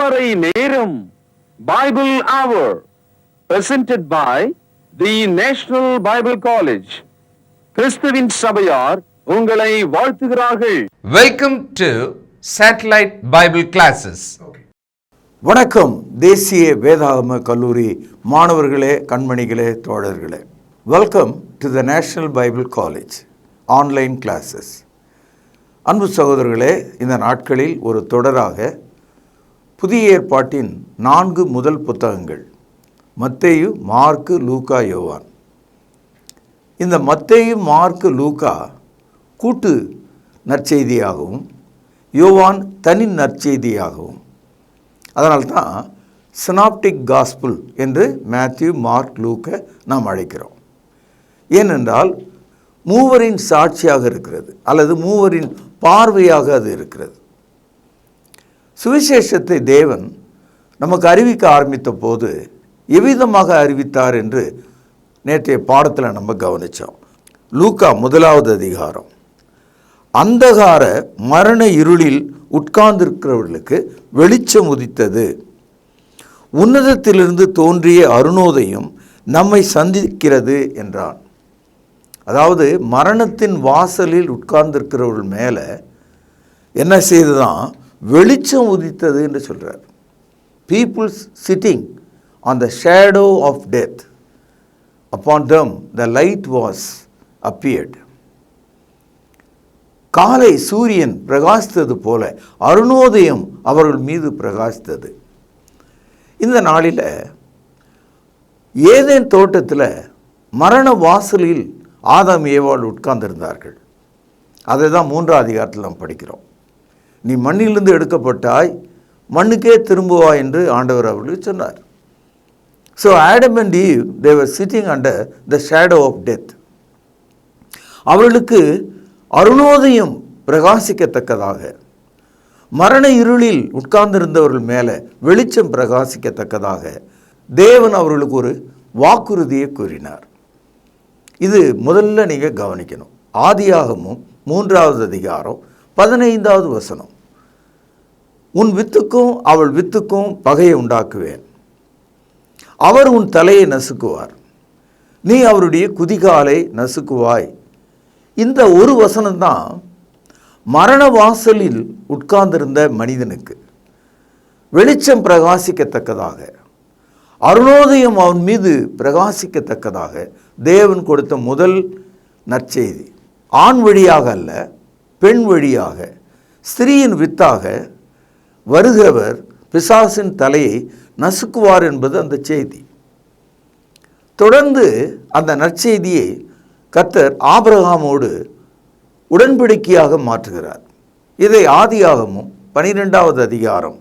அதிகாலை நேரம் பைபிள் அவர் presented by the National Bible College. கிறிஸ்துவின் சபையார் உங்களை வாழ்த்துகிறார்கள். Welcome to Satellite Bible Classes. வணக்கம் தேசிய வேதாகம கல்லூரி மாணவர்களே, கண்மணிகளே, தோழர்களே. Welcome to the national Bible college online classes. அன்பு சகோதரர்களே, இந்த நாட்களில் ஒரு தொடராக புதிய ஏற்பாட்டின் 4 முதல் புத்தகங்கள் மத்தேயு, மார்க்கு, லூக்கா, யோவான். இந்த மத்தேயு, மார்க்கு, லூக்கா கூட்டு நற்செய்தியாகவும் யோவான் தனி நற்செய்தியாகவும், அதனால்தான் சினாப்டிக் காஸ்பிள் என்று மேத்யூ, மார்க், லூக்கை நாம் அழைக்கிறோம். ஏனென்றால் மூவரின் சாட்சியாக இருக்கிறது, அல்லது மூவரின் பார்வையாக அது இருக்கிறது. சுவிசேஷத்தை தேவன் நமக்கு அறிவிக்க ஆரம்பித்த போது எவ்விதமாக அறிவித்தார் என்று நேற்றைய பாடத்தில் நம்ம கவனித்தோம். லூக்கா 1வது அதிகாரம், அந்தகார மரண இருளில் உட்கார்ந்திருக்கிறவர்களுக்கு வெளிச்சம் உதித்தது, உன்னதத்திலிருந்து தோன்றிய அருணோதயம் நம்மை சந்திக்கிறது என்றான். அதாவது மரணத்தின் வாசலில் உட்கார்ந்திருக்கிறவர்கள் மேலே என்ன செய்துதான் வெளிச்சம் உதித்தது என்று சொல்கிறார். People sitting on the shadow of death, upon them the light was appeared. காலை சூரியன் பிரகாசித்தது போல அருணோதயம் அவர்கள் மீது பிரகாசித்தது. இந்த நாளில் ஏதேன் தோட்டத்தில் மரண வாசலில் ஆதாம் ஏவாள் உட்கார்ந்திருந்தார்கள். அதை தான் 3வது அதிகாரத்தில் நாம் படிக்கிறோம். நீ மண்ணிலிருந்து எடுக்கப்பட்டாய், மண்ணுக்கே திரும்புவாய் என்று ஆண்டவர் அவர்களுக்கு சொன்னார். So Adam and eve they were sitting under the shadow of death. அவர்களுக்கு அருணோதயம் பிரகாசிக்கத்தக்கதாக, மரண இருளில் உட்கார்ந்திருந்தவர்கள் மேலே வெளிச்சம் பிரகாசிக்கத்தக்கதாக தேவன் அவர்களுக்கு ஒரு வாக்குறுதியை கூறினார். இது முதல்ல நீங்கள் கவனிக்கணும். ஆதியாகமும் 3வது அதிகாரம் 15வது வசனம், உன் வித்துக்கும் அவள் வித்துக்கும் பகையை உண்டாக்குவேன், அவர் உன் தலையை நசுக்குவார், நீ அவருடைய குதிகாலை நசுக்குவாய். இந்த ஒரு வசனம்தான் மரண வாசலில் உட்கார்ந்திருந்த மனிதனுக்கு வெளிச்சம் பிரகாசிக்கத்தக்கதாக, அருணோதயம் அவன் மீது பிரகாசிக்கத்தக்கதாக தேவன் கொடுத்த முதல் நற்செய்தி. ஆண் வழியாக அல்ல, பெண் வழியாக, ஸ்திரீயின் வித்தாக வருகிறவர் பிசாசின் தலையை நசுக்குவார் என்பது அந்த செய்தி. தொடர்ந்து அந்த நற்செய்தியை கர்த்தர் ஆபிரகாமோடு உடன்படிக்கையாக மாற்றுகிறார். இதை ஆதியாகமும் 12வது அதிகாரம்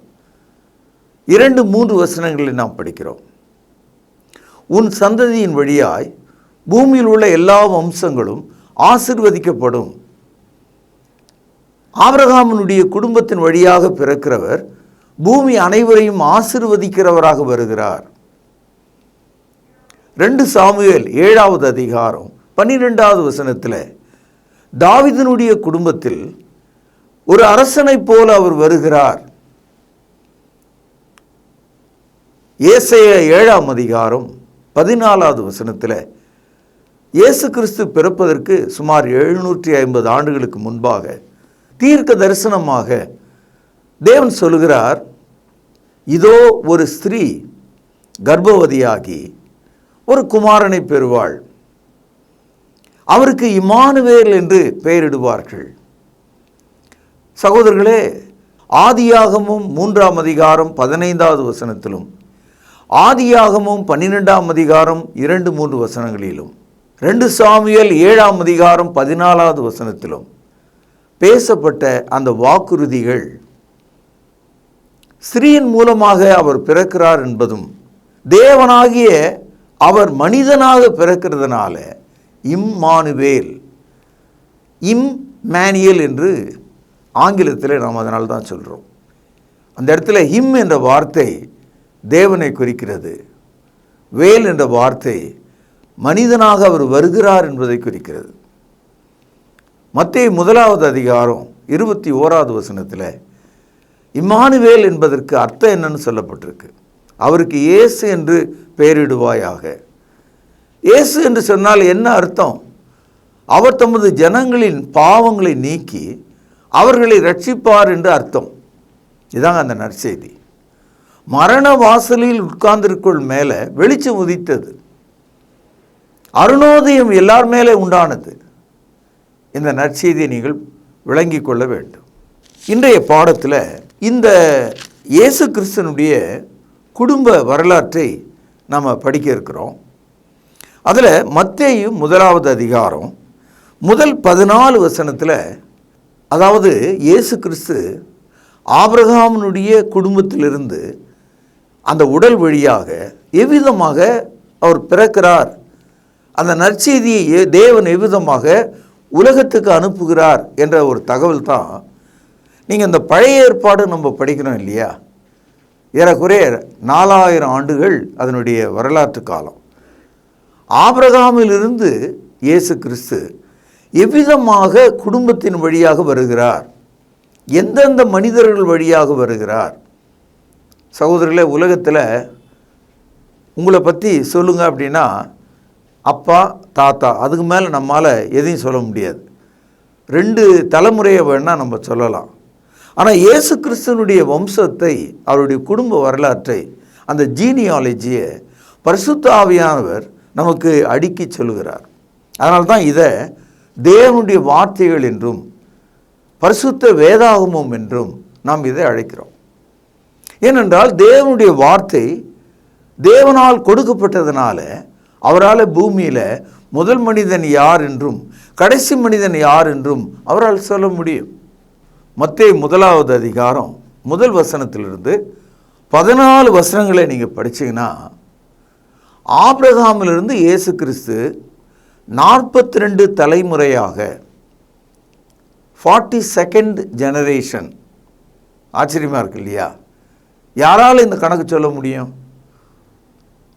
2-3 வசனங்களில் நாம் படிக்கிறோம். உன் சந்ததியின் வழியாய் பூமியில் உள்ள எல்லா வம்சங்களும் ஆசீர்வதிக்கப்படும். ஆபிரகாமினுடைய குடும்பத்தின் வழியாக பிறக்கிறவர் பூமி அனைவரையும் ஆசீர்வதிக்கிறவராக வருகிறார். 2 சாமுவேல் 7வது அதிகாரம் 12வது வசனத்தில் தாவீதினுடைய குடும்பத்தில் ஒரு அரசனைப் போல அவர் வருகிறார். ஏசாயா 7ஆம் அதிகாரம் 14வது வசனத்தில் இயேசு கிறிஸ்து பிறப்பதற்கு சுமார் 750 ஆண்டுகளுக்கு முன்பாக தீர்க்க தரிசனமாக தேவன் சொல்கிறார், இதோ ஒரு ஸ்திரீ கர்ப்பவதியாகி ஒரு குமாரனை பெறுவாள், அவருக்கு இம்மானுவேல் என்று பெயரிடுவார்கள். சகோதரர்களே, ஆதியாகமும் 3ஆம் அதிகாரம் 15வது வசனத்திலும் ஆதியாகமும் 12ஆம் அதிகாரம் 2-3 வசனங்களிலும் 2 சாமுவேல் 7ஆம் அதிகாரம் 14வது வசனத்திலும் பேசப்பட்ட அந்த வாக்குறுதிகள் ஸ்திரீயின் மூலமாக அவர் பிறக்கிறார் என்பதும், தேவனாகிய அவர் மனிதனாக பிறக்கிறதுனால இம்மானுவேல், இம்மானுவேல் என்று ஆங்கிலத்தில் நாம் அதனால தான் சொல்கிறோம். அந்த இடத்துல ஹிம் என்ற வார்த்தை தேவனை குறிக்கிறது, வேல் என்ற வார்த்தை மனிதனாக அவர் வருகிறார் என்பதை குறிக்கிறது. மத்தேயு 1வது அதிகாரம் 21வது வசனத்தில் இம்மானுவேல் என்பதற்கு அர்த்தம் என்னன்னு சொல்லப்பட்டிருக்கு. அவருக்கு இயேசு என்று பெயரிடுவாயாக. இயேசு என்று சொன்னால் என்ன அர்த்தம்? அவர் தமது ஜனங்களின் பாவங்களை நீக்கி அவர்களை ரட்சிப்பார் என்று அர்த்தம். இதாங்க அந்த நற்செய்தி. மரண வாசலில் உட்கார்ந்திருக்குள் மேலே வெளிச்சம் உதித்தது. அருணோதயம் எல்லார் மேலே உண்டானது. இந்த நற்செய்தியை நீங்கள் விளங்கி கொள்ள வேண்டும். இன்றைய பாடத்தில் இந்த இயேசு கிறிஸ்துனுடைய குடும்ப வரலாற்றை நாம் படிக்க இருக்கிறோம். அதில் மத்தேயு 1வது அதிகாரம் முதல் 14 வசனத்தில், அதாவது இயேசு கிறிஸ்து ஆபிரகாமினுடைய குடும்பத்திலிருந்து அந்த உடல் வழியாக எவ்விதமாக அவர் பிறக்கிறார், அந்த நற்செய்தியை தேவன் எவ்விதமாக உலகத்துக்கு அனுப்புகிறார் என்ற ஒரு தகவல் தான். நீங்கள் இந்த பழைய ஏற்பாடு நம்ம படிக்கிறோம் இல்லையா, ஏறக்குறைய 4000 ஆண்டுகள் அதனுடைய வரலாற்று காலம். ஆபிரகாமிலிருந்து இயேசு கிறிஸ்து எவ்விதமாக குடும்பத்தின் வழியாக வருகிறார், எந்தெந்த மனிதர்கள் வழியாக வருகிறார். சகோதரர்களே, உலகத்தில் உங்களை பற்றி சொல்லுங்க அப்படின்னா அப்பா தாத்தா, அதுக்கு மேலே நம்மால் எதையும் சொல்ல முடியாது. 2 தலைமுறையை வேணால் நம்ம சொல்லலாம். ஆனால் இயேசு கிறிஸ்துவனுடைய வம்சத்தை, அவருடைய குடும்ப வரலாற்றை, அந்த ஜீனியாலஜியை பரிசுத்த ஆவியானவர் நமக்கு அடுக்கி சொல்கிறார். அதனால்தான் இதை தேவனுடைய வார்த்தைகள் என்றும் பரிசுத்த வேதாகமம் என்றும் நாம் இதை அழைக்கிறோம். ஏனென்றால் தேவனுடைய வார்த்தை தேவனால் கொடுக்கப்பட்டதுனால அவரால் பூமியில் முதல் மனிதன் யார் என்றும் கடைசி மனிதன் யார் என்றும் அவரால் சொல்ல முடியும். மத்தேயு 1வது அதிகாரம் முதல் வசனத்திலிருந்து 14 வசனங்களை நீங்கள் படிச்சீங்கன்னா, ஆபிரகாமிலிருந்து இயேசு கிறிஸ்து 42 தலைமுறையாக 42nd ஜெனரேஷன். ஆச்சரியமாக இருக்கு இல்லையா? யாரால் இந்த கணக்கு சொல்ல முடியும்?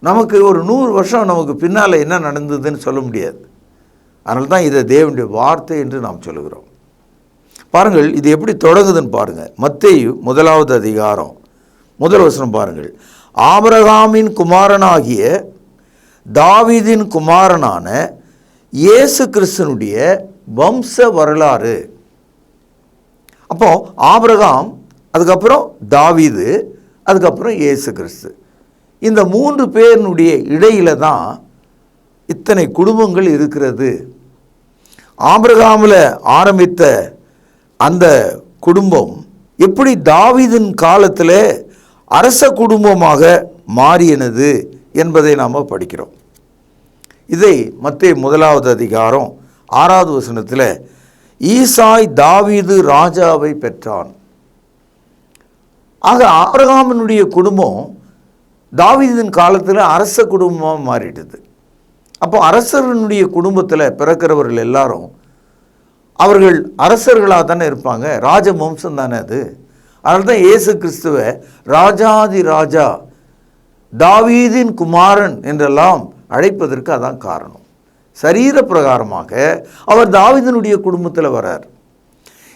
நமக்கு ஒரு 100 வருஷம் நமக்கு பின்னால் என்ன நடந்ததுன்னு சொல்ல முடியாது. அதனால தான் இதை தேவனுடைய வார்த்தை என்று நாம் சொல்லுகிறோம். பாருங்கள், இது எப்படி தொடங்குதுன்னு பாருங்கள். மத்தேயு 1வது அதிகாரம் முதல் வசனம் பாருங்கள். ஆபிரகாமின் குமாரனாகிய தாவீதின் குமாரனான இயேசு கிறிஸ்துனுடைய வம்ச வரலாறு. அப்போ ஆபிரகாம், அதுக்கப்புறம் தாவீது, அதுக்கப்புறம் இயேசு கிறிஸ்து. இந்த 3 பேரினுடைய இடையில தான் இத்தனை குடும்பங்கள் இருக்கிறது. ஆபிரகாமில் ஆரம்பித்த அந்த குடும்பம் எப்படி தாவீதின் காலத்தில் அரச குடும்பமாக மாறியனது என்பதை நாம் படிக்கிறோம். இதை மத்தேயு 1வது அதிகாரம் 6வது வசனத்தில் ஈசாய் தாவீது ராஜாவை பெற்றான். ஆக ஆபிரகாமினுடைய குடும்பம் தாவீதின் காலத்தில் அரச குடும்பமாக மாறிடுது. அப்போ அரசர்களுடைய குடும்பத்தில் பிறக்கிறவர்கள் எல்லாரும் அவர்கள் அரசர்களாக தானே இருப்பாங்க, ராஜவம்சம் தானே அது. அதனால தான் இயேசு கிறிஸ்துவை ராஜாதி ராஜா, தாவீதின் குமாரன் என்றெல்லாம் அழைப்பதற்கு அதான் காரணம். சரீர பிரகாரமாக அவர் தாவீதினுடைய குடும்பத்தில் வரார்.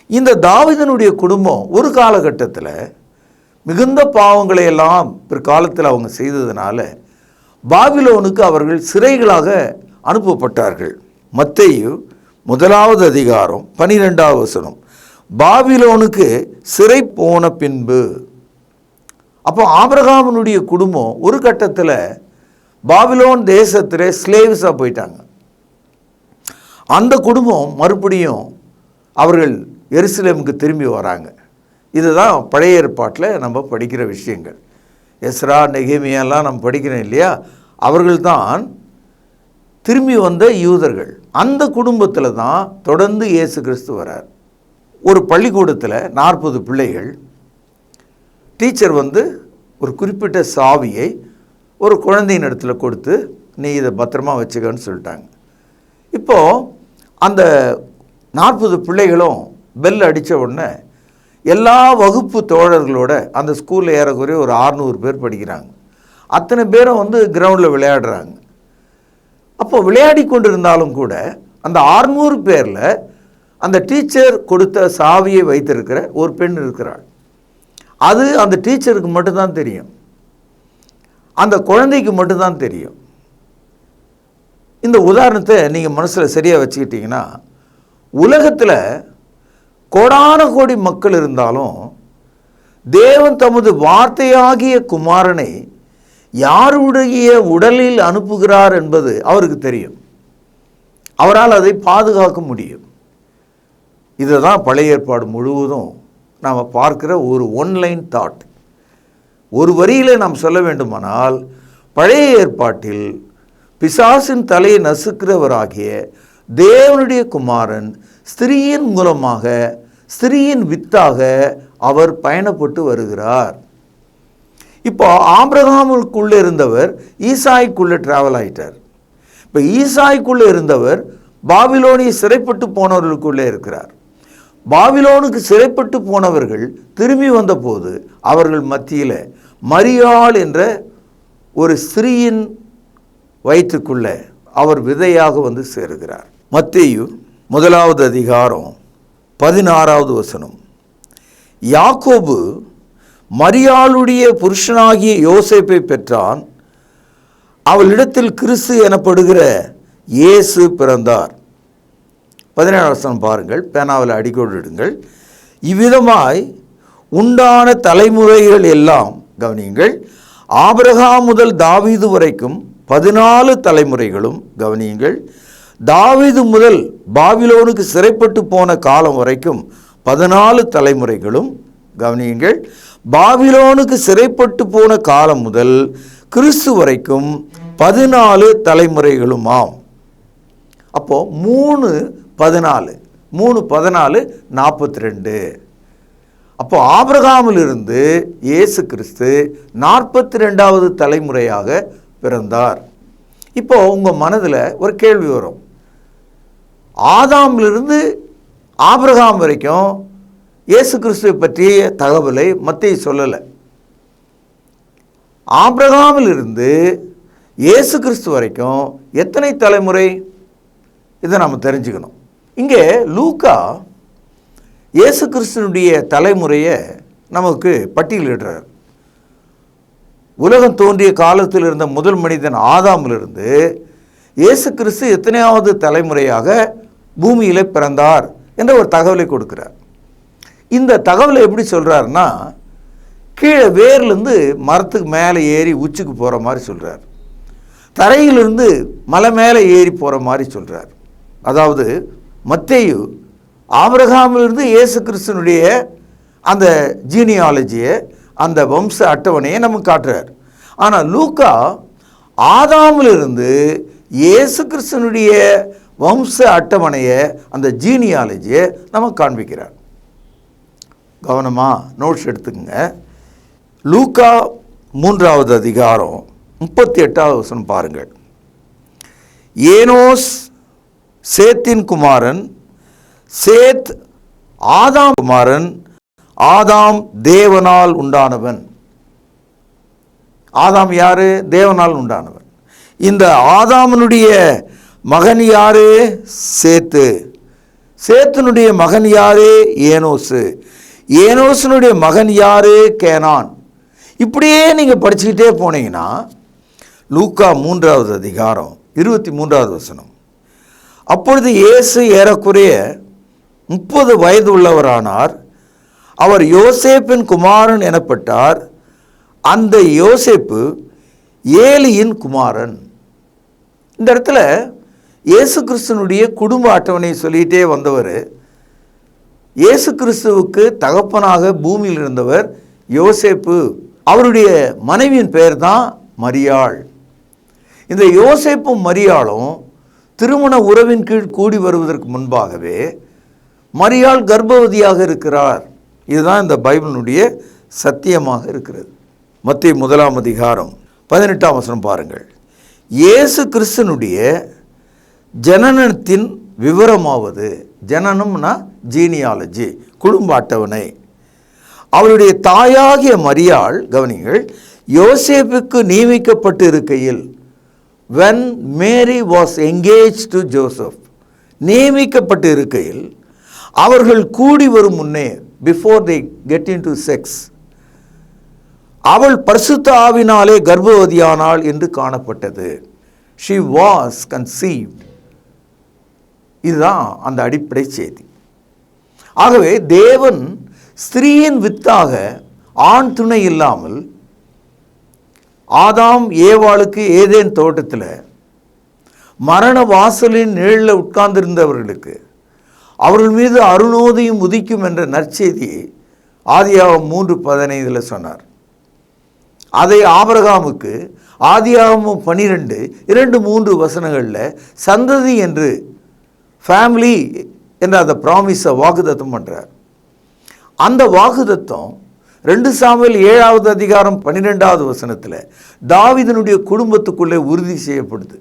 இந்த தாவீதினுடைய குடும்பம் ஒரு காலகட்டத்தில் மிகுந்த பாவங்களை எல்லாம் பிற்காலத்தில் அவங்க செய்ததுனால பாபிலோனுக்கு அவர்கள் சிறைகளாக அனுப்பப்பட்டார்கள். மத்தேயு 1வது அதிகாரம் 12வது வசனம், பாபிலோனுக்கு சிறை போன பின்பு. அப்போ ஆபிரகாமினுடைய குடும்பம் ஒரு கட்டத்தில் பாபிலோன் தேசத்தில் ஸ்லேவ்ஸாக போயிட்டாங்க. அந்த குடும்பம் மறுபடியும் அவர்கள் எருசலேமுக்கு திரும்பி வராங்க. இதுதான் பழைய ஏற்பாட்டில் நம்ம படிக்கிற விஷயங்கள். எஸ்ரா, நெகேமியாலாம் நம்ம படிக்கிறோம் இல்லையா, அவர்கள்தான் திரும்பி வந்த யூதர்கள். அந்த குடும்பத்தில் தான் தொடர்ந்து இயேசு கிறிஸ்து வரார். ஒரு பள்ளிக்கூடத்தில் 40 பிள்ளைகள், டீச்சர் ஒரு குறிப்பிட்ட சாவியை ஒரு குழந்தையின் இடத்துல கொடுத்து நீ இதை பத்திரமா வச்சுக்கன்னு சொல்லிட்டாங்க. இப்போது அந்த 40 பிள்ளைகளும் பெல் அடித்த உடனே எல்லா வகுப்பு தோழர்களோட அந்த ஸ்கூலில் ஏறக்குறைய ஒரு 600 பேர் படிக்கிறாங்க. அத்தனை பேரும் கிரவுண்டில் விளையாடுறாங்க. அப்போ விளையாடி கொண்டு இருந்தாலும் கூட அந்த 600 பேரில் அந்த டீச்சர் கொடுத்த சாவியை வைத்திருக்கிற ஒரு பெண் இருக்கிறாள். அது அந்த டீச்சருக்கு மட்டும்தான் தெரியும், அந்த குழந்தைக்கு மட்டும்தான் தெரியும். இந்த உதாரணத்தை நீங்கள் மனசில் சரியாக வச்சுக்கிட்டீங்கன்னா, உலகத்தில் கோடான கோடி மக்கள் இருந்தாலும் தேவன் தமது வார்த்தையாகிய குமாரனை யாருடைய உடலில் அனுப்புகிறார் என்பது அவருக்கு தெரியும். அவரால் அதை பாதுகாக்க முடியும். இதை தான் பழைய ஏற்பாடு முழுவதும் நாம் பார்க்கிற ஒரு ஒன்லைன் தாட். ஒரு வரியில் நாம் சொல்ல வேண்டுமானால், பழைய ஏற்பாட்டில் பிசாசின் தலையை நசுக்கிறவராகிய தேவனுடைய குமாரன் ஸ்திரீயின் மூலமாக, ஸ்திரீயின் வித்தாக அவர் பயணப்பட்டு வருகிறார். இப்போ ஆபிரகாமுக்குள்ளே இருந்தவர் ஈசாய்க்குள்ளே டிராவல் ஆயிட்டார். இப்போ ஈசாய்க்குள்ளே இருந்தவர் பாபிலோனிய சிறைப்பட்டு போனவர்களுக்குள்ளே இருக்கிறார். பாபிலோனுக்கு சிறைப்பட்டு போனவர்கள் திரும்பி வந்தபோது அவர்கள் மத்தியில் மரியாள் என்ற ஒரு ஸ்திரீயின் வயிற்றுக்குள்ளே அவர் விதையாக வந்து சேருகிறார். மத்தேயு 1 அதிகாரம் 16 வசனம். யாக்கோபு மரியாளுடைய புருஷனாகிய யோசேப்பை பெற்றான், அவளிடத்தில் கிறிஸ்து எனப்படுகிற இயேசு பிறந்தார். 17 வசனம் பாருங்கள், பேனாவில் அடிக்கோடிடுங்கள். இவ்விதமாய் உண்டான தலைமுறைகள் எல்லாம் கவனியுங்கள், ஆபிரகாம் முதல் தாவீது வரைக்கும் 14 தலைமுறைகளும் கவனியுங்கள், தாவீது முதல் பாபிலோனுக்கு சிறைப்பட்டு போன காலம் வரைக்கும் 14 தலைமுறைகளும் கவனியுங்கள், பாபிலோனுக்கு சிறைப்பட்டு போன காலம் முதல் கிறிஸ்து வரைக்கும் 14 தலைமுறைகளுமாம். அப்போ 3 14 42. அப்போ ஆபிரகாமிலிருந்து இயேசு கிறிஸ்து 42வது தலைமுறையாக பிறந்தார். இப்போ உங்கள் மனதில் ஒரு கேள்வி வரும், ஆதாமிலிருந்து ஆபிரகாம் வரைக்கும் இயேசு கிறிஸ்துவை பற்றிய தகவலை மத்தேயு சொல்லலை. ஆபிரகாமிலிருந்து இயேசு கிறிஸ்து வரைக்கும் எத்தனை தலைமுறை, இதை நம்ம தெரிஞ்சுக்கணும். இங்கே லூக்கா இயேசு கிறிஸ்துனுடைய தலைமுறையை நமக்கு பட்டியலிடுறார். உலகம் தோன்றிய காலத்தில் இருந்த முதல் மனிதன் ஆதாமிலிருந்து இயேசு கிறிஸ்து எத்தனையாவது தலைமுறையாக பூமியில் பிறந்தார் என்ற ஒரு தகவலை கொடுக்கிறார். இந்த தகவலை எப்படி சொல்கிறாருன்னா, கீழே வேர்லேருந்து மரத்துக்கு மேலே ஏறி உச்சிக்கு போகிற மாதிரி சொல்கிறார், தரையிலிருந்து மலை மேலே ஏறி போகிற மாதிரி சொல்கிறார். அதாவது மத்தேயு ஆபிரகாமிலிருந்து இயேசு கிறிஸ்துனுடைய அந்த ஜீனியாலஜியை, அந்த வம்ச அட்டவணையை நமக்கு காட்டுறார். ஆனால் லூக்கா ஆதாமிலிருந்து இயேசு கிறிஸ்துனுடைய வம்ச அட்டவணையை, அந்த ஜீனியாலஜியை நமக்கு காண்பிக்கிறார். கவனமாக நோட்ஸ் எடுத்துக்கங்க. லூக்கா 3 அதிகாரம் 38 வசனம் பாருங்கள். ஏனோஸ் சேத்தின் குமாரன், சேத் ஆதாம் குமாரன், ஆதாம் தேவனால் உண்டானவன். ஆதாம் யாரு? தேவனால் உண்டானவன். இந்த ஆதாமனுடைய மகன் யாரு? சேத்து. சேத்தினுடைய மகன் யாரு? ஏனோசு. ஏனோசனுடைய மகன் யாரு? கேனான். இப்படியே நீங்கள் படிச்சுக்கிட்டே போனீங்கன்னா லூக்கா 3 அதிகாரம் 23 வசனம். அப்பொழுது இயேசு ஏறக்குறைய 30 வயது உள்ளவரானார். அவர் யோசேப்பின் குமாரன் எனப்பட்டார். அந்த யோசேப்பு ஏலியின் குமாரன். இந்த இடத்துல இயேசு கிறிஸ்துனுடைய குடும்ப அட்டவணையை சொல்லிகிட்டே வந்தவர். இயேசு கிறிஸ்துவுக்கு தகப்பனாக பூமியில் இருந்தவர் யோசேப்பு. அவருடைய மனைவியின் பெயர் தான் மரியாள். இந்த யோசேப்பும் மரியாளும் திருமண உறவின் கீழ் கூடி வருவதற்கு முன்பாகவே மரியாள் கர்ப்பவதியாக இருக்கிறார். இதுதான் இந்த பைபிளினுடைய சத்தியமாக இருக்கிறது. மத்தேயு 1 அதிகாரம் 18 வசனம் பாருங்கள். இயேசு கிறிஸ்துனுடைய ஜனனத்தின் விவரமாவது, ஜனனம்னா ஜீனியாலஜி, குடும்ப அட்டவணை. அவருடைய தாயாகிய மரியாள், கவனிங்கள், யோசேப்புக்கு நியமிக்கப்பட்டு இருக்கையில், when Mary was engaged to Joseph, நியமிக்கப்பட்டு இருக்கையில், அவர்கள் கூடி வரும் முன்னே, before they get into sex, அவள் பரிசுத்த ஆவினாலே கர்ப்பவதியானாள் என்று காணப்பட்டது. She was conceived. இதுதான் அந்த அடிப்படை செய்தி. ஆகவே தேவன் ஸ்திரீயின் வித்தாக ஆண் துணை இல்லாமல் ஆதாம் ஏவாளுக்கு ஏதேன் தோட்டத்தில் மரண வாசலின் நிழலில் உட்கார்ந்திருந்தவர்களுக்கு அவர்கள் மீது அருணோதயம் உதிக்கும் என்ற நற்செய்தியை ஆதியாகமம் 3:15 சொன்னார். அதை ஆபிரகாமுக்கு ஆதியாகமம் 12:2-3 வசனங்களில் சந்ததி என்று ஃபேமிலி என்ற அந்த ப்ராமிஸை வாக்குதத்தம் பண்ணுறார். அந்த வாக்குதத்தம் 2 சாமுவேல் 7வது அதிகாரம் 12வது வசனத்தில் தாவீதினுடைய குடும்பத்துக்குள்ளே உறுதி செய்யப்படுது.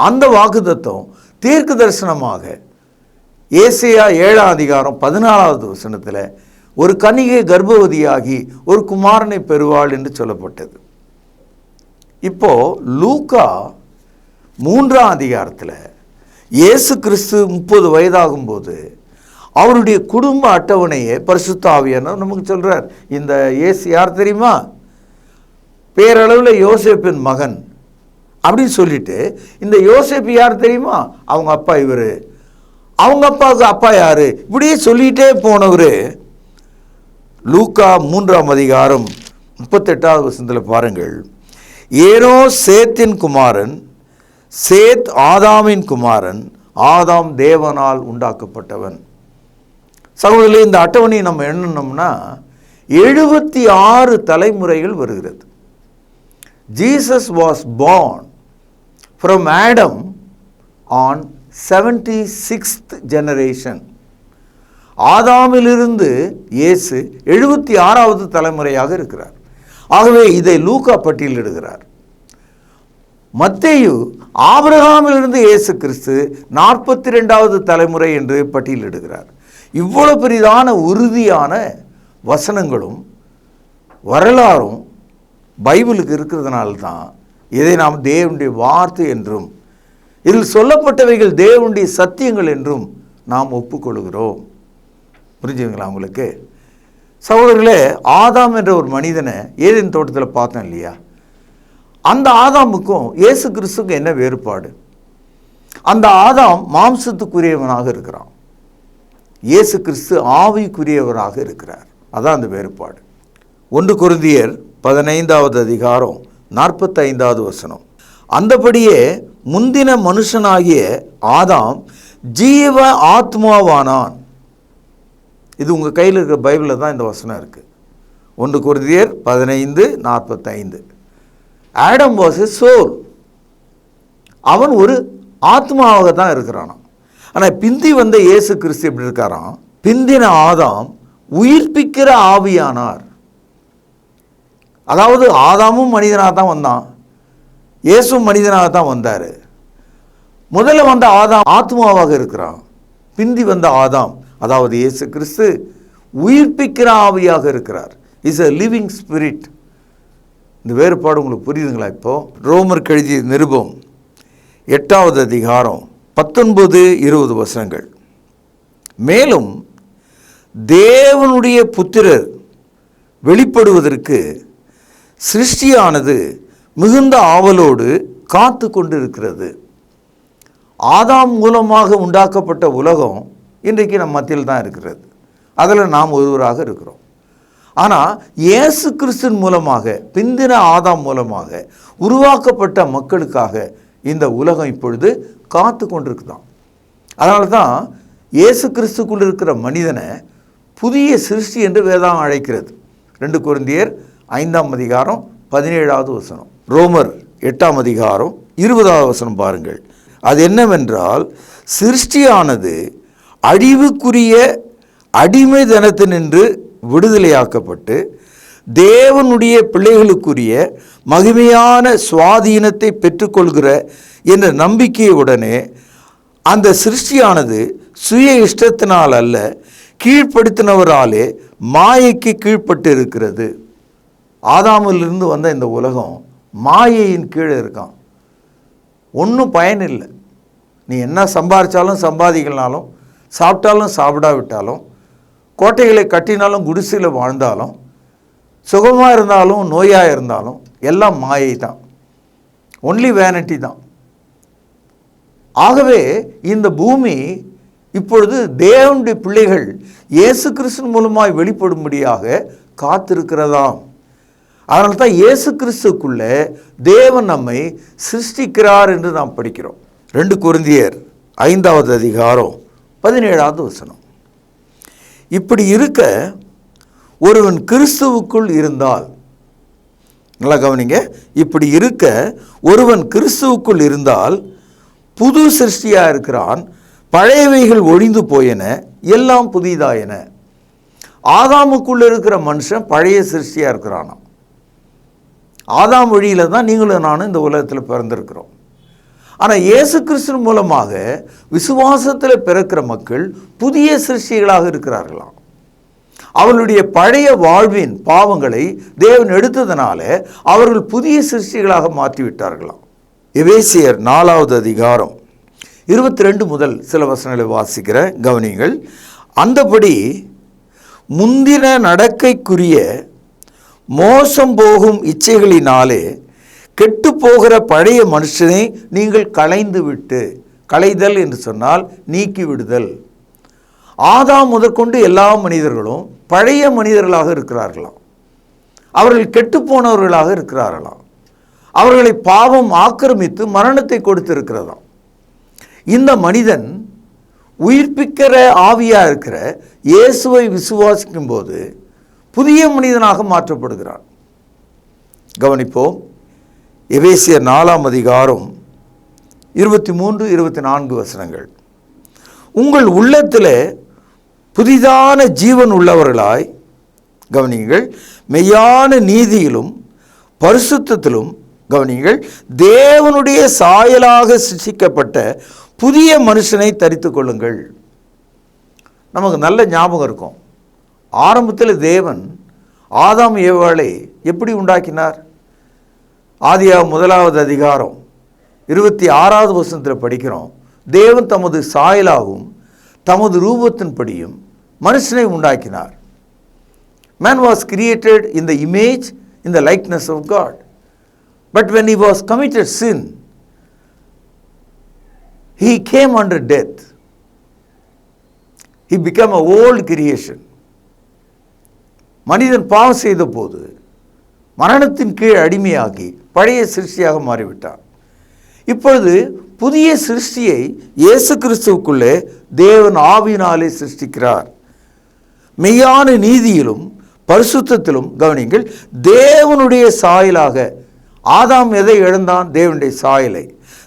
அந்த வாக்குதத்தம் தீர்க்க தரிசனமாக ஏசாயா 7ஆம் அதிகாரம் 14வது வசனத்தில் ஒரு கன்னிகை கர்ப்பவதியாகி ஒரு குமாரனை பெறுவாள் என்று சொல்லப்பட்டது. இப்போ லூக்கா 3ஆம் அதிகாரத்தில் இயேசு கிறிஸ்து 30 வயதாகும்போது அவருடைய குடும்ப அட்டவணையை பரிசுத்த ஆவியானவர் நமக்கு சொல்கிறார். இந்த இயேசு யார் தெரியுமா? பேரளவில் யோசேப்பின் மகன் அப்படின்னு சொல்லிட்டு, இந்த யோசேப்பு யார் தெரியுமா? அவங்க அப்பா இவர், அவங்க அப்பாவுக்கு அப்பா யார், இப்படியே சொல்லிகிட்டே போனவர். லூக்கா 3ஆம் அதிகாரம் 38வது வசனத்தில் பாருங்கள். ஏனோ சேத்தின் குமாரன், சேத் ஆதாமின் குமாரன், ஆதாம் தேவனால் உண்டாக்கப்பட்டவன். சகோதரர்களே, இந்த அட்டவணையை நம்ம எண்ணணும்னா 76 தலைமுறைகள் வருகிறது. Jesus was born from Adam on 76th generation. ஆதாமிலிருந்து இயேசு 76வது தலைமுறையாக இருக்கிறார். ஆகவே இதை லூக்கா பட்டியலிடுகிறார். மத்தேயு ஆபிரகாமிலிருந்து இயேசு கிறிஸ்து 42வது தலைமுறை என்று பட்டியலிடுகிறார். இவ்வளவு பெரிதான உறுதியான வசனங்களும் வரலாறும் பைபிளுக்கு இருக்கிறதுனால்தான் இதை நாம் தேவனுடைய வார்த்தை என்றும் இதில் சொல்லப்பட்டவைகள் தேவனுடைய சத்தியங்கள் என்றும் நாம் ஒப்புக்கொள்கிறோம். புரிஞ்சுங்களா உங்களுக்கு? சகோதரர்களே, ஆதாம் என்ற ஒரு மனிதனை ஏதேன் தோட்டத்தில் பார்த்தோம் இல்லையா? அந்த ஆதாமுக்கும் இயேசு கிறிஸ்துக்கும் என்ன வேறுபாடு? அந்த ஆதாம் மாம்சத்துக்குரியவனாக இருக்கிறான், இயேசு கிறிஸ்து ஆவிக்குரியவராக இருக்கிறார். அதான் அந்த வேறுபாடு. 1 கொரிந்தியர் 15வது அதிகாரம் 45வது வசனம். அந்தபடியே முந்தின மனுஷனாகிய ஆதாம் ஜீவ ஆத்மாவானான். இது உங்கள் கையில் இருக்கிற பைபிளில் தான் இந்த வசனம் இருக்குது. 1 கொரிந்தியர் 15:45. Adam was a soul. அவன் ஒரு ஆத்மாவாக தான் இருக்கிறான். ஆனால் பிந்தி வந்த இயேசு கிறிஸ்து எப்படி இருக்காராம்? பிந்தின ஆதாம் உயிர்ப்பிக்கிற ஆவியானார். அதாவது ஆதாமும் மனிதனாக தான் வந்தான், இயேசுவும் மனிதனாக தான் வந்தார். முதல்ல வந்த ஆதாம் ஆத்மாவாக இருக்கிறான். பிந்தி வந்த ஆதாம், அதாவது இயேசு கிறிஸ்து, உயிர்ப்பிக்கிற ஆவியாக இருக்கிறார். Is a living spirit. இந்த வேறுபாடு உங்களுக்கு புரியுதுங்களா? இப்போ ரோமர் எழுதிய நிருபம் 8வது அதிகாரம் 19-20 வசனங்கள். மேலும் தேவனுடைய புத்திரர் வெளிப்படுவதற்கு சிருஷ்டியானது மிகுந்த ஆவலோடு காத்து கொண்டிருக்கிறது. ஆதாம் மூலமாக உண்டாக்கப்பட்ட உலகம் இன்றைக்கு நம் மத்தியில் தான் இருக்கிறது. அதில் நாம் ஒருவராக இருக்கிறோம். ஆனால் இயேசு கிறிஸ்துவின் மூலமாக, பிந்தின ஆதாம் மூலமாக உருவாக்கப்பட்ட மக்களுக்காக இந்த உலகம் இப்பொழுது காத்து கொண்டிருக்குதான். அதனால தான் இயேசு கிறிஸ்துக்குள் இருக்கிற மனிதனை புதிய சிருஷ்டி என்று வேதம் அழைக்கிறது. 2 கொரிந்தியர் 5ஆம் அதிகாரம் 17வது வசனம். ரோமர் 8ஆம் அதிகாரம் 20வது வசனம் பாருங்கள். அது என்னவென்றால், சிருஷ்டியானது அழிவுக்குரிய அடிமைதனத்தினின்று விடுதலையாக்கப்பட்டு தேவனுடைய பிள்ளைகளுக்குரிய மகிமையான சுவாதீனத்தை பெற்றுக்கொள்கிற என்ற நம்பிக்கையுடனே அந்த சிருஷ்டியானது சுய இஷ்டத்தினால் அல்ல, கீழ்ப்படுத்தினவராலே மாயைக்கு கீழ்ப்பட்டு இருக்கிறது. ஆதாமிலிருந்து வந்த இந்த உலகம் மாயையின் கீழே இருக்கான். ஒன்றும் பயன் இல்லை. நீ என்ன சம்பாதிச்சாலும் சம்பாதிக்கலனாலும், சாப்பிட்டாலும் சாப்பிடாவிட்டாலும், கோட்டைகளை கட்டினாலும் குடிசையில் வாழ்ந்தாலும் சுகமாக இருந்தாலும் நோயாக இருந்தாலும் எல்லாம் மாயை தான், ஒன்லி வேனிட்டி தான். ஆகவே இந்த பூமி இப்பொழுது தேவனுடைய பிள்ளைகள் இயேசு கிறிஸ்து மூலமாய் வெளிப்படும்படியாக காத்திருக்கிறதாம். அதனால தான் இயேசு கிறிஸ்துக்குள்ளே தேவன் நம்மை சிருஷ்டிக்கிறார் என்று நாம் படிக்கிறோம். 2 கொரிந்தியர் 5வது அதிகாரம் 17வது வசனம். இப்படி இருக்க ஒருவன் கிறிஸ்துவுக்குள் இருந்தால், நல்லா கவனிங்க, இப்படி இருக்க ஒருவன் கிறிஸ்துவுக்குள் இருந்தால் புது சிருஷ்டியாக இருக்கிறான், பழையவைகள் ஒழிந்து போயன, எல்லாம் புதிதாயன. ஆதாமுக்குள்ள இருக்கிற மனுஷன் பழைய சிருஷ்டியாக இருக்கிறானா. ஆதாம் வழியில் தான் நீங்களும் நானும் இந்த உலகத்தில் பிறந்திருக்கிறோம். ஆனால் இயேசு கிறிஸ்து மூலமாக விசுவாசத்தில் பிறக்கிற மக்கள் புதிய சிருஷ்டிகளாக இருக்கிறார்களாம். அவர்களுடைய பழைய வாழ்வின் பாவங்களை தேவன் எடுத்ததனால அவர்கள் புதிய சிருஷ்டிகளாக மாற்றிவிட்டார்களாம். எபேசியர் 4வது அதிகாரம் 22 முதல் சில வசனங்களை வாசிக்கிற கவனிங்கள். அந்தபடி முந்தின நடக்கைக்குரிய மோசம் போகும் இச்சைகளினாலே கெட்டு போகிற பழைய மனுஷனை நீங்கள் களைந்து விட்டு, களைதல் என்று சொன்னால் நீக்கி விடுதல். ஆதாம் முதற்கொண்டு எல்லா மனிதர்களும் பழைய மனிதர்களாக இருக்கிறார்களாம். அவர்கள் கெட்டு போனவர்களாக இருக்கிறார்களாம். அவர்களை பாவம் ஆக்கிரமித்து மரணத்தை கொடுத்திருக்கிறதாம். இந்த மனிதன் உயிர்ப்பிக்கிற ஆவியாக இருக்கிற இயேசுவை விசுவாசிக்கும் போது புதிய மனிதனாக மாற்றப்படுகிறான். கவனிப்போம். எபேசியர் 4ஆம் அதிகாரம் 23, 24 வசனங்கள். உங்கள் உள்ளத்தில் புதிதான ஜீவன் உள்ளவர்களாய், கவனிங்கள், மெய்யான நீதியிலும் பரிசுத்தத்திலும், கவனிங்கள், தேவனுடைய சாயலாக சிருஷ்டிக்கப்பட்ட புதிய மனுஷனை தரித்து கொள்ளுங்கள். நமக்கு நல்ல ஞாபகம் இருக்கும், ஆரம்பத்தில் தேவன் ஆதாம் ஏவாளை எப்படி உண்டாக்கினார்? ஆதியாகமம் 1வது அதிகாரம் 26வது வசனத்தில் படிக்கிறோம். தேவன் தமது சாயலாகவும் தமது ரூபத்தின்படியும் மனுஷனை உண்டாக்கினார். Man was created in the image, in the likeness of God. But when he was committed sin, he came under death. He became an old creation. மனிதன் பாவம் செய்த போது மரணத்தின் கீழ் அடிமையாகி பழைய சிருஷ்டியாக மாறிவிட்டார். இப்பொழுது புதிய சிருஷ்டியை இயேசு கிறிஸ்துவுக்குள்ளே தேவன் ஆவியினாலே சிருஷ்டிக்கிறார். மெய்யான நீதியிலும் பரிசுத்தத்திலும், கவனிங்கள், தேவனுடைய சாயலாக. ஆதாம் எதை இழந்தான்? தேவனுடைய சாயலை.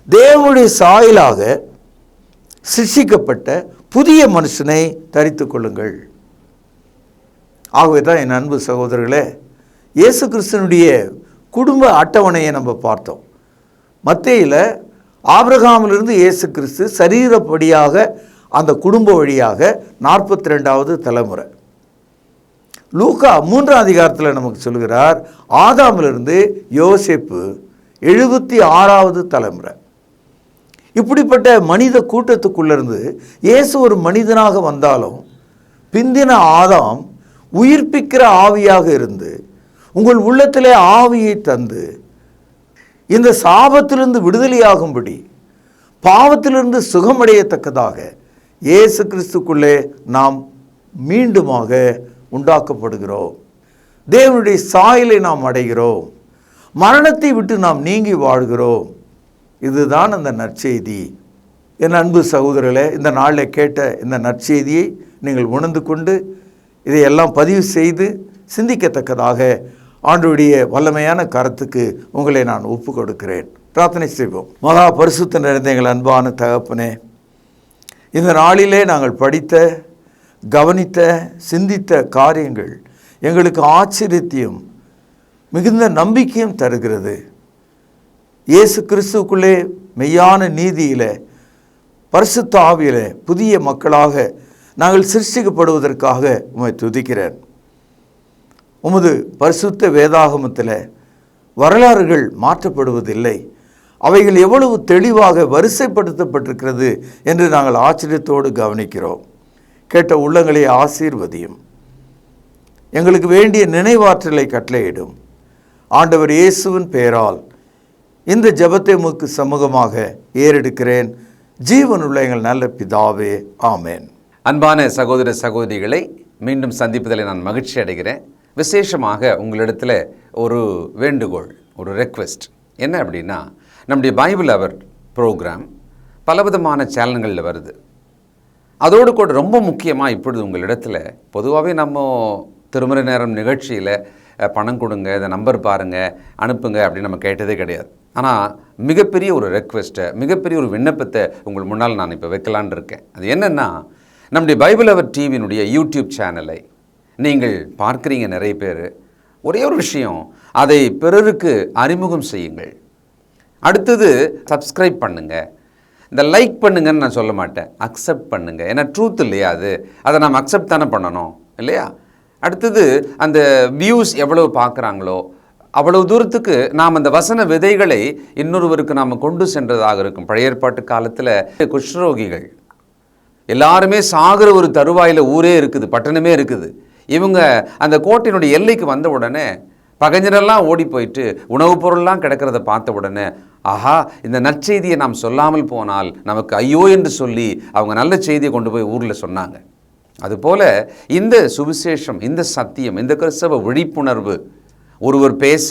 தேவனுடைய சாயலாக சிருஷ்டிக்கப்பட்ட புதிய மனுஷனை தரித்து கொள்ளுங்கள். ஆகவே தான் என் அன்பு சகோதரர்களே, இயேசு கிறிஸ்துனுடைய குடும்ப அட்டவணையை நம்ம பார்த்தோம். மத்தேயில ஆபிரகாமிலிருந்து இயேசு கிறிஸ்து சரீரப்படியாக அந்த குடும்ப வழியாக 42வது தலைமுறை. லூக்கா 3ஆம் அதிகாரத்தில் நமக்கு சொல்கிறார், ஆதாமிலிருந்து யோசேப்பு 76வது தலைமுறை. இப்படிப்பட்ட மனித கூட்டத்துக்குள்ளிருந்து இயேசு ஒரு மனிதனாக வந்தாலும் பிந்தின ஆதாம் உயிர்ப்பிக்கிற ஆவியாக இருந்து உங்கள் உள்ளத்திலே ஆவியை தந்து இந்த சாபத்திலிருந்து விடுதலையாகும்படி, பாவத்திலிருந்து சுகமடையத்தக்கதாக இயேசு கிறிஸ்துக்குள்ளே நாம் மீண்டுமாக உண்டாக்கப்படுகிறோம். தேவனுடைய சாயலை நாம் அடைகிறோம். மரணத்தை விட்டு நாம் நீங்கி வாழ்கிறோம். இதுதான் அந்த நற்செய்தி. என் அன்பு சகோதரர்களே, இந்த நாளில் கேட்ட இந்த நற்செய்தியை நீங்கள் உணர்ந்து கொண்டு இதையெல்லாம் பதிவு செய்து சிந்திக்கத்தக்கதாக ஆண்டவருடைய வல்லமையான கருத்துக்கு உங்களை நான் ஒப்பு கொடுக்கிறேன். பிரார்த்தனை செய்வோம். மகா பரிசுத்த நிறைந்த எங்கள் அன்பான தகப்பனே, இந்த நாளிலே நாங்கள் படித்த, கவனித்த, சிந்தித்த காரியங்கள் எங்களுக்கு ஆச்சரியத்தையும் மிகுந்த நம்பிக்கையும் தருகிறது. இயேசு கிறிஸ்துவுக்குள்ளே மெய்யான நீதியில் பரிசுத்த ஆவியிலே புதிய மக்களாக நாங்கள் சிருஷ்டிக்கப்படுவதற்காக உம்மை துதிக்கிறேன். உமது பரிசுத்த வேதாகமத்தில் வரலாறுகள் மாற்றப்படுவதில்லை. அவைகள் எவ்வளவு தெளிவாக வரிசைப்படுத்தப்பட்டிருக்கிறது என்று நாங்கள் ஆச்சரியத்தோடு கவனிக்கிறோம். கேட்ட உள்ளங்களை ஆசீர்வதியும். எங்களுக்கு வேண்டிய நினைவாற்றலை கட்டளையிடும். ஆண்டவர் இயேசுவின் பெயரால் இந்த ஜெபத்தை உமக்கு சமூகமாக ஏறெடுக்கிறேன். ஜீவனுள்ள எங்கள் நல்ல பிதாவே, ஆமென். அன்பான சகோதர சகோதரிகளை மீண்டும் சந்திப்பதில் நான் மகிழ்ச்சி அடைகிறேன். விசேஷமாக உங்களிடத்தில் ஒரு வேண்டுகோள், ஒரு ரெக்வெஸ்ட் என்ன அப்படின்னா, நம்முடைய பைபிள் அவர் ப்ரோக்ராம் பலவிதமான சேனல்களில் வருது. அதோடு கூட ரொம்ப முக்கியமாக இப்பொழுது உங்களிடத்தில் பொதுவாகவே நம்ம திருமறை நேரம் நிகழ்ச்சியில் பணம் கொடுங்க, இந்த நம்பர் பாருங்கள், அனுப்புங்க அப்படின்னு நம்ம கேட்டதே கிடையாது. ஆனால் மிகப்பெரிய ஒரு ரெக்வெஸ்ட்டை, மிகப்பெரிய ஒரு விண்ணப்பத்தை உங்கள் முன்னால் நான் இப்போ வைக்கலான்னு இருக்கேன். அது என்னென்னா, நம்முடைய பைபிள் அவர் டிவியினுடைய யூடியூப் சேனலை நீங்கள் பார்க்குறீங்க நிறைய பேர். ஒரே ஒரு விஷயம், அதை பிறருக்கு அறிமுகம் செய்யுங்கள். அடுத்தது சப்ஸ்கிரைப் பண்ணுங்கள். இந்த லைக் பண்ணுங்கன்னு நான் சொல்ல மாட்டேன், அக்செப்ட் பண்ணுங்கள். ஏன்னா ட்ரூத் இல்லையா அது, அதை நாம் அக்செப்ட் தானே பண்ணணும் இல்லையா? அடுத்தது அந்த வியூஸ் எவ்வளவு பார்க்குறாங்களோ அவ்வளவு தூரத்துக்கு நாம் அந்த வசன விதைகளை இன்னொருவருக்கு நாம் கொண்டு சென்றதாக இருக்கும். பழைய ஏற்பாட்டு காலத்தில் குஷ்ரோகிகள் எல்லாருமே சாகிற ஒரு தருவாயில் ஊரே இருக்குது, பட்டணமே இருக்குது. இவங்க அந்த கோட்டையினுடைய எல்லைக்கு வந்த உடனே பகைஞரெல்லாம் ஓடி போயிட்டு உணவுப் பொருள்லாம் கிடக்கிறத பார்த்த உடனே, ஆஹா, இந்த நற்செய்தியை நாம் சொல்லாமல் போனால் நமக்கு ஐயோ என்று சொல்லி அவங்க நல்ல செய்தியை கொண்டு போய் ஊரில் சொன்னாங்க. அதுபோல் இந்த சுவிசேஷம், இந்த சத்தியம், இந்த கிறிஸ்தவ விழிப்புணர்வு ஒருவர் பேச,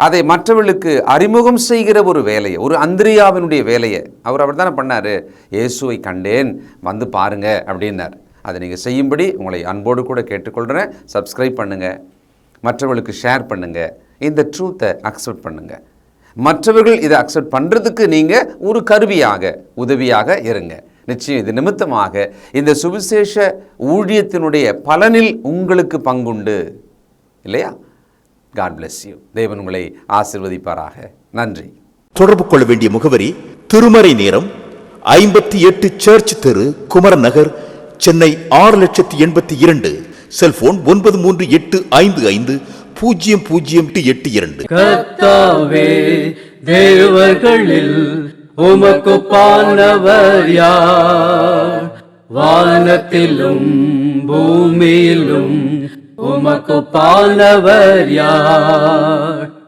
அதை மற்றவர்களுக்கு அறிமுகம் செய்கிற ஒரு வேலையை, ஒரு அந்திரியாவினுடைய வேலையை அவர் தானே பண்ணார். இயேசுவை கண்டேன், வந்து பாருங்க அப்படின்னார். அதை நீங்கள் செய்யும்படி உங்களை அன்போடு கூட கேட்டுக்கொள்கிறேன். சப்ஸ்கிரைப் பண்ணுங்கள், மற்றவர்களுக்கு ஷேர் பண்ணுங்கள், இந்த ட்ரூத்தை அக்செப்ட் பண்ணுங்கள். மற்றவர்கள் இதை அக்செப்ட் பண்ணுறதுக்கு நீங்கள் ஒரு கருவியாக, உதவியாக இருங்க. நிச்சயம் இது நிமித்தமாக இந்த சுவிசேஷ ஊழியத்தினுடைய பலனில் உங்களுக்கு பங்குண்டு இல்லையா? God bless you. தேவன் உங்களை ஆசீர்வதிப்பாராக. நன்றி. தொடர்பு கொள்ள வேண்டிய முகவரி: திருமறை நேரம், 58 சர்ச் தெரு, குமரன் நகர், சென்னை 6082. செல்போன் 9385500882. கர்த்தாவே, தேவர்களில் உமக்குப்பானவர் யார்? வானத்திலும் பூமியிலும் உமக்குப்பானவர் யார்?